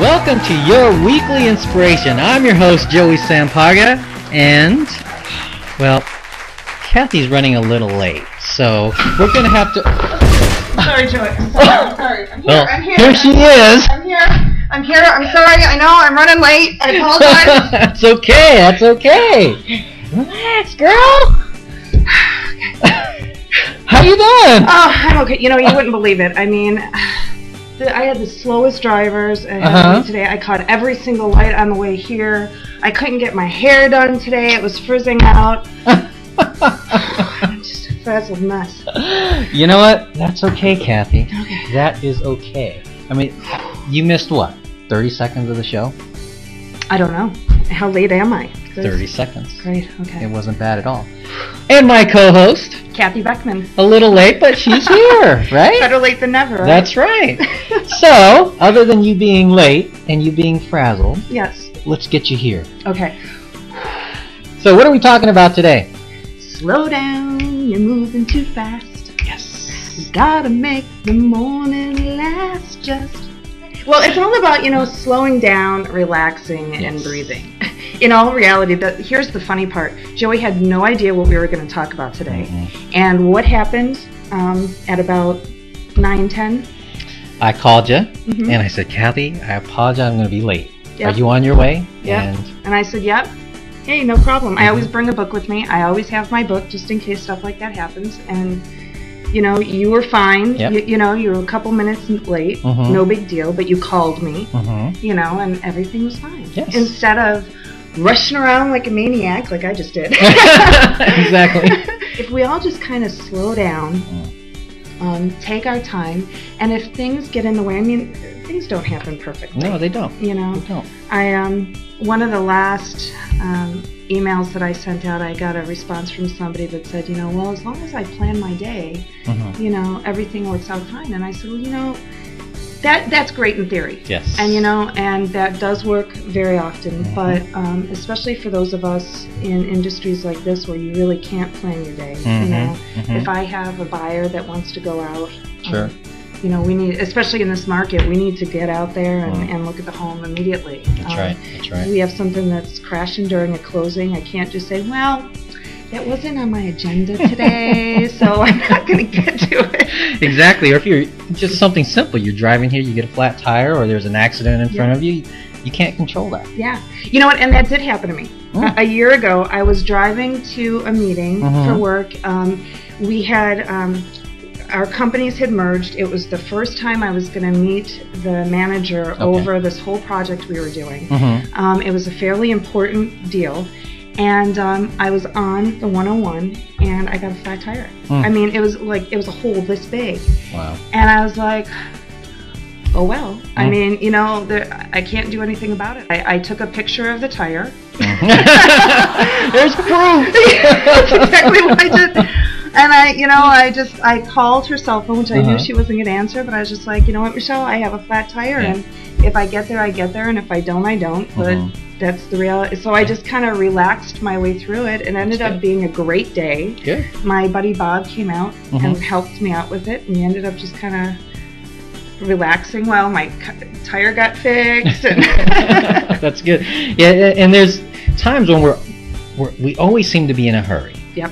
Welcome to your weekly inspiration. I'm your host, Joey Sampaga, and, well, Kathy's running a little late, so we're going to have to... Sorry, Joey. I'm sorry. I'm here. Well, I'm here. Here she is. I'm here. I'm sorry. I know. I'm running late. I apologize. That's okay. That's okay. Relax, girl. How you doing? Oh, I'm okay. You know, you wouldn't believe it. I mean, I had the slowest drivers today. I caught every single light on the way here. I couldn't get my hair done today. It was frizzing out. I'm just a frazzled mess. You know what? That's okay, Kathy. Okay. That is okay. I mean, you missed what? 30 seconds of the show? I don't know. How late am I? 30 seconds. Great. Okay. It wasn't bad at all. And my co-host, Kathy Beckman. a little late, but she's here, right? Better late than never. Right? That's right. So, other than you being late and you being frazzled, Yes. let's get you here. Okay. So, what are we talking about today? Slow down. You're moving too fast. Yes. You gotta make the morning last just... Well, it's all about, slowing down, relaxing, and Yes. breathing. In all reality, here's the funny part. Joey had no idea what we were going to talk about today. Mm-hmm. And what happened at about 9:10? I called you, Mhm. and I said, Kathy, I apologize, I'm going to be late. Yep. Are you on your way? Yep. And And I said, yep. Hey, no problem. I Mhm. always bring a book with me. I always have my book just in case stuff like that happens. And, you were fine. Yep. You were a couple minutes late. Mhm. No big deal. But you called me, Mhm. and everything was fine. Yes. Instead of rushing around like a maniac like I just did. Exactly. If we all just kind of slow down, take our time, and if things get in the way, I mean, things don't happen perfectly. No, they don't. You know, They don't. one of the last emails that I sent out, I got a response from somebody that said, well, as long as I plan my day, Mhm. everything works out fine. And I said, well, that's great in theory. Yes. And and that does work very often, Mhm. but especially for those of us in industries like this where you really can't plan your day. Mhm. If I have a buyer that wants to go out, Sure. we need, especially in this market, we need to get out there and, Mm. and look at the home immediately. That's right. That's right. We have something that's crashing during a closing. I can't just say, well, that wasn't on my agenda today, so I'm not going to get to it. Exactly. Or if you're just something simple, you're driving here, you get a flat tire, or there's an accident in front of you, you can't control that. Yeah. You know what? And that did happen to me. Mm. A year ago, I was driving to a meeting Mhm. for work. We had... our companies had merged. It was the first time I was going to meet the manager over this whole project we were doing. Mhm. It was a fairly important deal. And I was on the 101, and I got a flat tire. Mm. I mean, it was a hole this big. Wow. And I was like, oh, well. I Mm. mean, I can't do anything about it. I took a picture of the tire. There's proof. That's exactly what I did. And I called her cell phone, which I knew she wasn't going to answer, but I was just like, you know what, Michelle, I have a flat tire, and if I get there, I get there, and if I don't, I don't, but that's the reality. So I just kind of relaxed my way through it, and ended up being a great day. Good. My buddy Bob came out and helped me out with it, and we ended up just kind of relaxing while my tire got fixed. And That's good. Yeah, and there's times when we always seem to be in a hurry. Yep.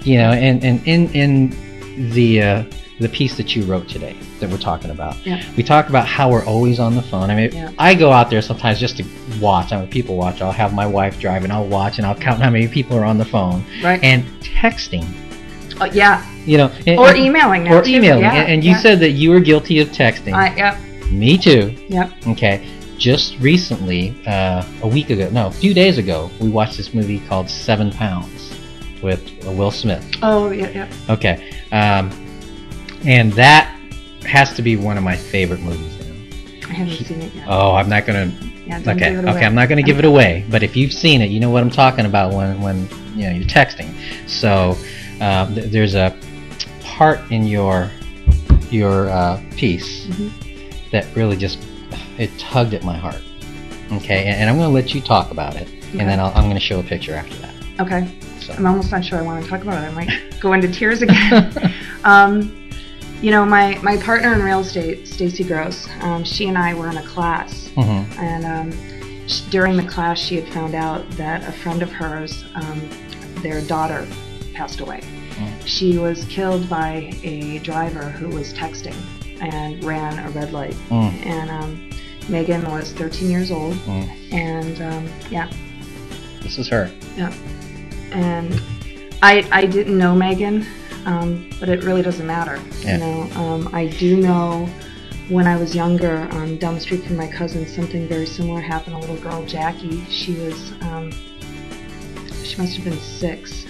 And in the piece that you wrote today that we're talking about, we talk about how we're always on the phone. I mean, I go out there sometimes just to watch. I'm a people watch. I'll have my wife drive and I'll watch and I'll count how many people are on the phone. Right. And texting. Yeah. Or emailing. Or emailing. Yeah, and you said that you were guilty of texting. Yep. Me too. Yep. Okay. Just recently, a few days ago, we watched this movie called 7 Pounds with Will Smith. Oh, yeah. Okay. And that has to be one of my favorite movies. I haven't seen it yet. Oh, I'm not gonna. Yeah, don't give it away. Okay, I'm not gonna give it away. But if you've seen it, you know what I'm talking about when you're texting. So there's a part in your piece that really just tugged at my heart. Okay, and I'm gonna let you talk about it, and then I'm gonna show a picture after that. Okay. So. I'm almost not sure I want to talk about it. I might go into tears again. You know, my partner in real estate, Stacy Gross, she and I were in a class, and during the class she had found out that a friend of hers, their daughter, passed away. She was killed by a driver who was texting and ran a red light. And Megan was 13 years old, and yeah. This is her. Yeah. And I didn't know Megan, but it really doesn't matter. Yeah. You know, I do know when I was younger, down the street from my cousin, something very similar happened. A little girl, Jackie, she must have been 6.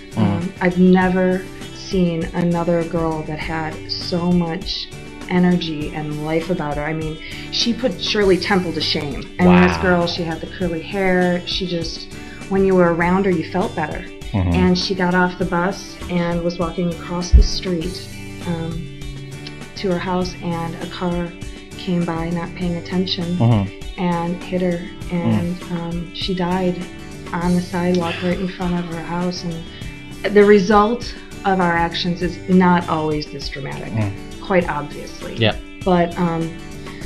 I've never seen another girl that had so much energy and life about her. I mean, she put Shirley Temple to shame. I mean, this girl, she had the curly hair. She just, when you were around her, you felt better. And she got off the bus and was walking across the street to her house, and a car came by not paying attention and hit her, and she died on the sidewalk right in front of her house. And the result of our actions is not always this dramatic, quite obviously. Yeah. But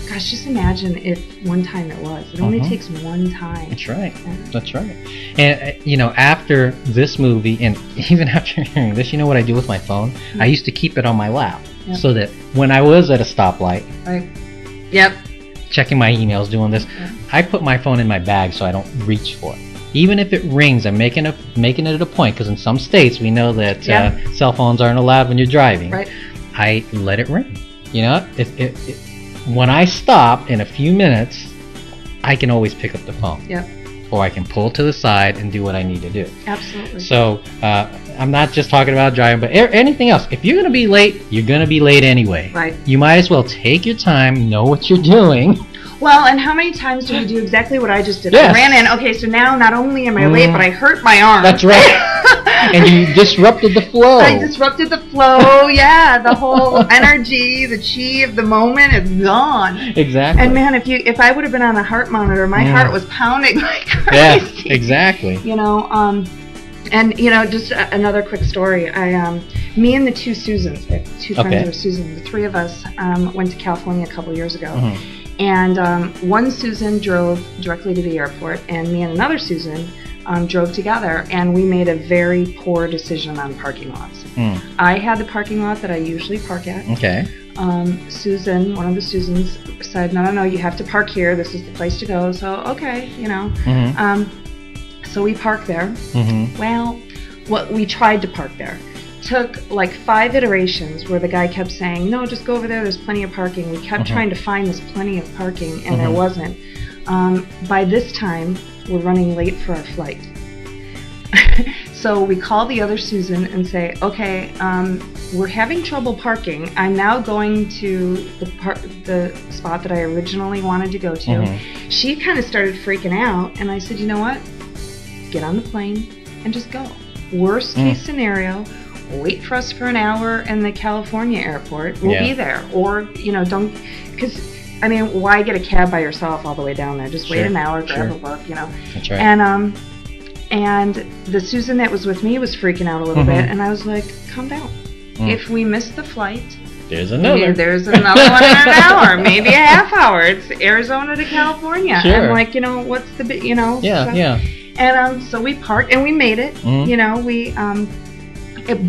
gosh, just imagine if one time it was. It only takes one time. That's right. That's right. And you know, after this movie, and even after hearing this, you know what I do with my phone? I used to keep it on my lap, so that when I was at a stoplight, checking my emails, doing this, I put my phone in my bag so I don't reach for it. Even if it rings, I'm making it a point, because in some states we know that cell phones aren't allowed when you're driving. Right. I let it ring. You know, when I stop in a few minutes, I can always pick up the phone. Yep. Or I can pull to the side and do what I need to do. Absolutely. So I'm not just talking about driving, but anything else. If you're going to be late, you're going to be late anyway. Right. You might as well take your time, know what you're doing. Well, and how many times do we do exactly what I just did? Yes. I ran in. Okay, so now not only am I late, but I hurt my arm. That's right. And you disrupted the flow. I disrupted the flow. Yeah, the whole energy, the chi of the moment is gone. Exactly. And man, if I would have been on a heart monitor, my heart was pounding like crazy. Yeah, exactly. You know, and you know, just another quick story. Me and the 2 Susans, I have 2 friends who are Susan. The 3 of us went to California a couple years ago. And one Susan drove directly to the airport, and me and another Susan drove together, and we made a very poor decision on parking lots. I had the parking lot that I usually park at. Okay. Susan, one of the Susans, said, no, you have to park here. This is the place to go. So, okay, you know. So we parked there. Well, we tried to park there. Took like 5 iterations where the guy kept saying, no, just go over there, there's plenty of parking. We kept trying to find this plenty of parking, and there wasn't. By this time, we're running late for our flight. So we call the other Susan and say, okay, we're having trouble parking. I'm now going to the spot that I originally wanted to go to. She kind of started freaking out, and I said, you know what? Get on the plane and just go. Worst case scenario, wait for us for an hour in the California airport. We'll be there. Or, you know, don't, because, I mean, why get a cab by yourself all the way down there? Just wait an hour, grab a book, you know. That's right. And the Susan that was with me was freaking out a little bit, and I was like, calm down. If we miss the flight, there's another. There's another one in an hour, maybe a half hour. It's Arizona to California. I'm like, you know, what's the, you know. Yeah. And so we parked, and we made it. You know, we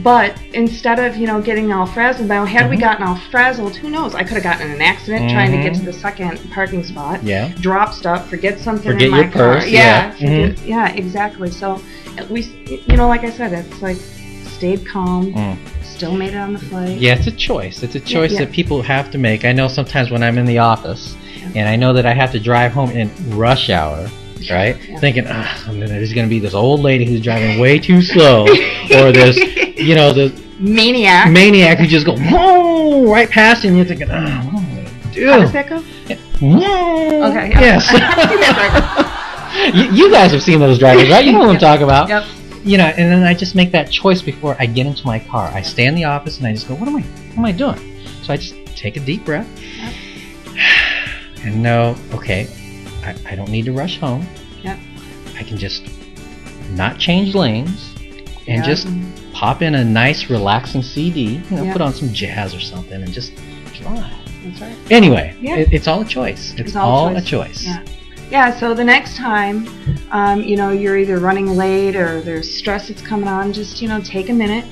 but instead of, you know, getting all frazzled, now had we gotten all frazzled, who knows? I could have gotten in an accident trying to get to the second parking spot. Yeah. Drop stuff, forget something in my car. Forget your purse. Yeah, exactly. So at least, you know, like I said, it's like stayed calm. Still made it on the flight. Yeah, it's a choice. It's a choice that people have to make. I know sometimes when I'm in the office, and I know that I have to drive home in rush hour, right? Thinking, there's going to be this old lady who's driving way too slow, or this, you know, the maniac who just goes whoa right past you, and you're thinking, dude. How does that go? Whoa. Okay. Yes. you guys have seen those drivers, right? You know what I'm talking about. Yep. You know, and then I just make that choice before I get into my car. I stay in the office and I just go, what am I doing? So I just take a deep breath and know, okay, I don't need to rush home. Yep. I can just not change lanes and just pop in a nice relaxing CD, put on some jazz or something, and just drive. That's right. Anyway, it's all a choice. It's all a choice. Yeah. Yeah, so the next time, you're either running late or there's stress that's coming on, just, take a minute,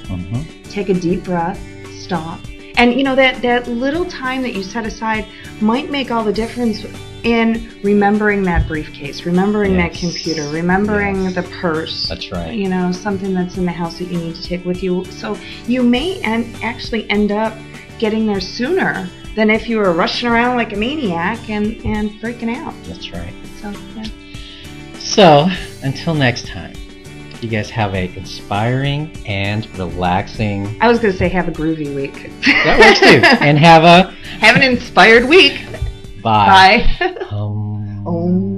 take a deep breath, stop. And, that little time that you set aside might make all the difference in remembering that briefcase, remembering that computer, remembering the purse. That's right. Something that's in the house that you need to take with you. So you may actually end up getting there sooner than if you were rushing around like a maniac and freaking out. That's right. So, yeah. So, until next time, you guys have a inspiring and relaxing... I was going to say have a groovy week. That works too. And have an inspired week. Bye. Bye.